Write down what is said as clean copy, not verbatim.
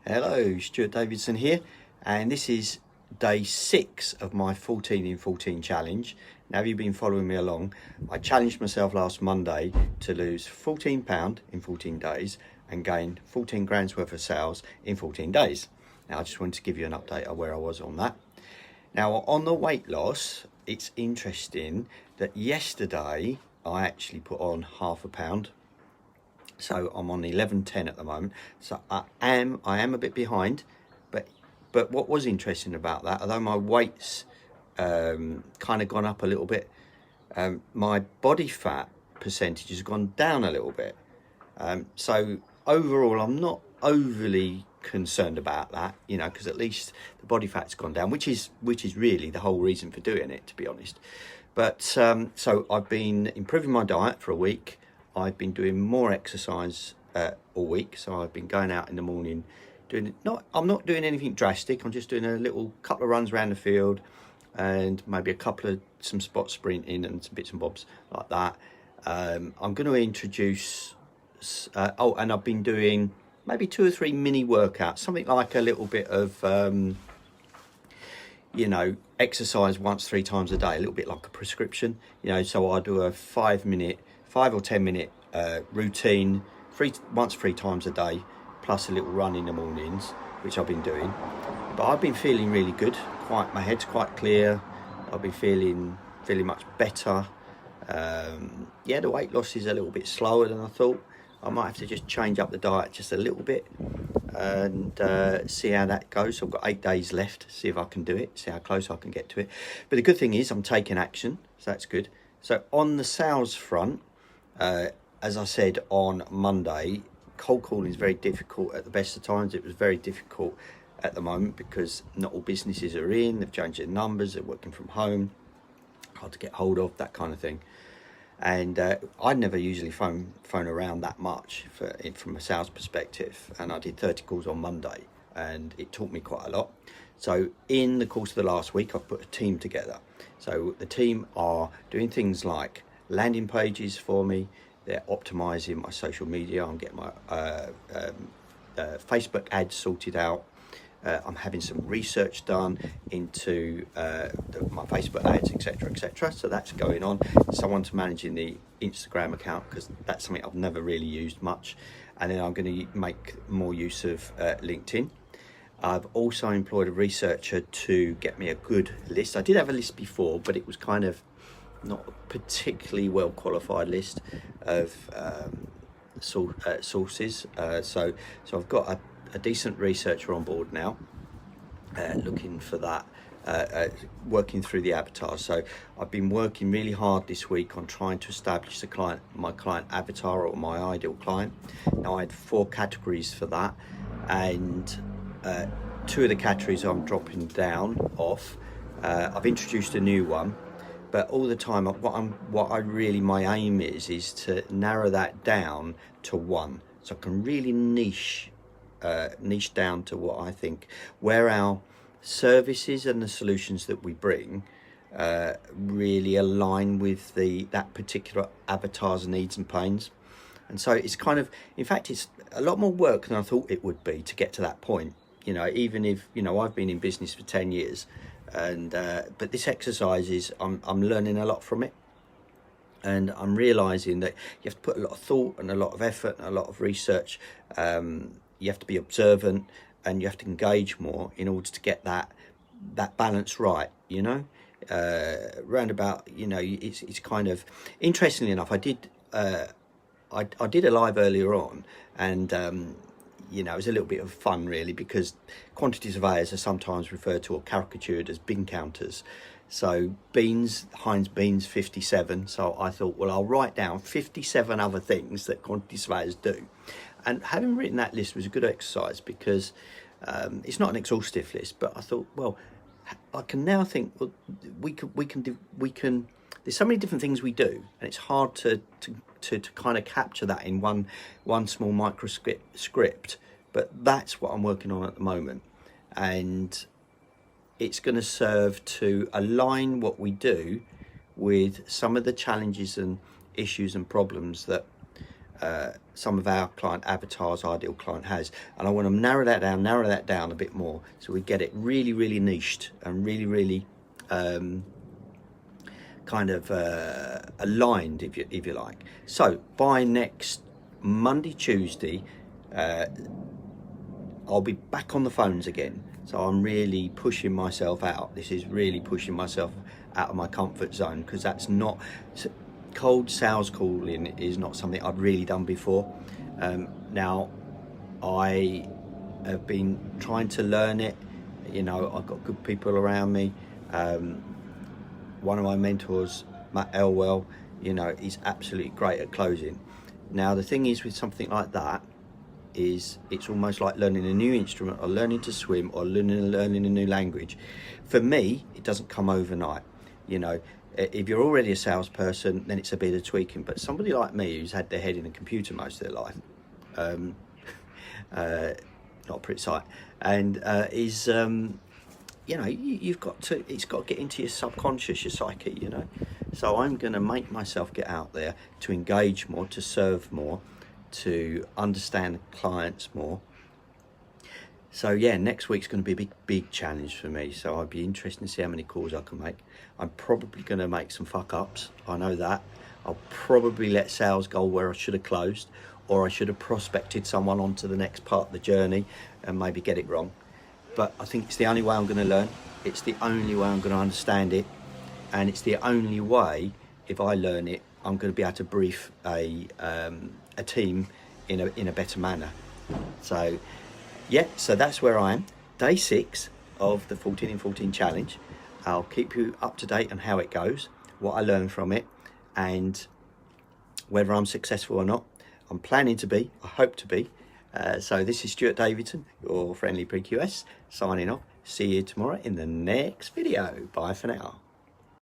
Hello, Stuart Davidson here, and this is day 6 of my 14 in 14 challenge. Now, have you been following me along? I challenged myself last Monday to lose £14 in 14 days and gain 14 grand's worth of sales in 14 days. Now, I just wanted to give you an update of where I was on that. Now, on the weight loss, it's interesting that yesterday I actually put on half a pound. So I'm on 11.10 at the moment. So I am a bit behind, but what was interesting about that, although my weight's kind of gone up a little bit, my body fat percentage has gone down a little bit. So overall, I'm not overly concerned about that, because at least the body fat's gone down, which is really the whole reason for doing it, to be honest. But so I've been improving my diet for a week. I've been doing more exercise all week, so I've been going out in the morning, I'm not doing anything drastic. I'm just doing a couple of runs around the field, and maybe some spot sprinting and some bits and bobs like that. I'm going to introduce, and I've been doing maybe 2 or 3 mini workouts, something like a little bit of, exercise once 3 times a day, a little bit like a prescription, so I do a 5 or 10 minute routine once 3 times a day, plus a little run in the mornings, which I've been doing. But I've been feeling really good. My head's quite clear. I've been feeling much better. The weight loss is a little bit slower than I thought. I might have to just change up the diet just a little bit and see how that goes. So I've got 8 days left, see if I can do it, see how close I can get to it. But the good thing is I'm taking action, so that's good. So on the sales front, as I said on Monday, cold calling is very difficult at the best of times. It was very difficult at the moment because not all businesses are in, they've changed their numbers, they're working from home, hard to get hold of, that kind of thing. And I never usually phone around that much from a sales perspective, and I did 30 calls on Monday and it taught me quite a lot. So in the course of the last week, I've put a team together. So the team are doing things like landing pages for me. They're optimizing my social media. I'm getting my Facebook ads sorted out. I'm having some research done into my Facebook ads, etc. So that's going on. Someone's managing the Instagram account because that's something I've never really used much. And then I'm going to make more use of LinkedIn. I've also employed a researcher to get me a good list. I did have a list before, but it was kind of not a particularly well qualified list of sources. So I've got a decent researcher on board now, looking for that, working through the avatars. So I've been working really hard this week on trying to establish my client avatar, or my ideal client. Now I had 4 categories for that, and 2 of the categories I'm dropping down off. I've introduced a new one, but all the time my aim is to narrow that down to 1, so I can really niche down to what I think, where our services and the solutions that we bring really align with that particular avatar's needs and pains. And so it's kind of, in fact, it's a lot more work than I thought it would be to get to that point. Even if I've been in business for 10 years, and but this exercise is I'm learning a lot from it, and I'm realizing that you have to put a lot of thought and a lot of effort and a lot of research. You have to be observant and you have to engage more in order to get that balance right. Roundabout. It's kind of, interestingly enough, I did a live earlier on, and it was a little bit of fun really, because quantity surveyors are sometimes referred to or caricatured as bin counters. So Heinz Beans 57. So I thought, well, I'll write down 57 other things that quantity surveyors do. And having written that list was a good exercise, because it's not an exhaustive list, but I thought, well, I can now think, well, we can. There's so many different things we do, and it's hard to kind of capture that in one small microscript. But that's what I'm working on at the moment, and it's going to serve to align what we do with some of the challenges and issues and problems that some of our client avatars, ideal client has, and I want to narrow that down a bit more, so we get it really, really niched and really, really kind of aligned, if you like. So by next Monday, Tuesday, I'll be back on the phones again. So I'm really pushing myself out. This is really pushing myself out of my comfort zone, because that's not, cold sales calling is not something I've really done before. Now I have been trying to learn it. You know, I've got good people around me. One of my mentors, Matt Elwell, you know, he's absolutely great at closing. Now the thing is with something like that, is it's almost like learning a new instrument, or learning to swim, or learning a new language. For me, it doesn't come overnight. You know, if you're already a salesperson, then it's a bit of tweaking. But somebody like me, who's had their head in a computer most of their life, not a pretty sight, and is you know, you've got to, it's got to get into your subconscious, your psyche, you know. So I'm going to make myself get out there to engage more, to serve more, to understand clients more. So yeah, next week's going to be a big challenge for me. So I'd be interested to see how many calls I can make. I'm probably going to make some fuck ups, I know that. I'll probably let sales go where I should have closed, or I should have prospected someone onto the next part of the journey and maybe get it wrong. But I think it's the only way I'm going to learn. It's the only way I'm going to understand it, and it's the only way, if I learn it, I'm going to be able to brief a team in a better manner. So yeah, so that's where I am. Day 6 of the 14 in 14 challenge. I'll keep you up to date on how it goes, what I learn from it, and whether I'm successful or not. I'm planning to be, I hope to be. So this is Stuart Davidson, your friendly PQS, signing off. See you tomorrow in the next video. Bye for now.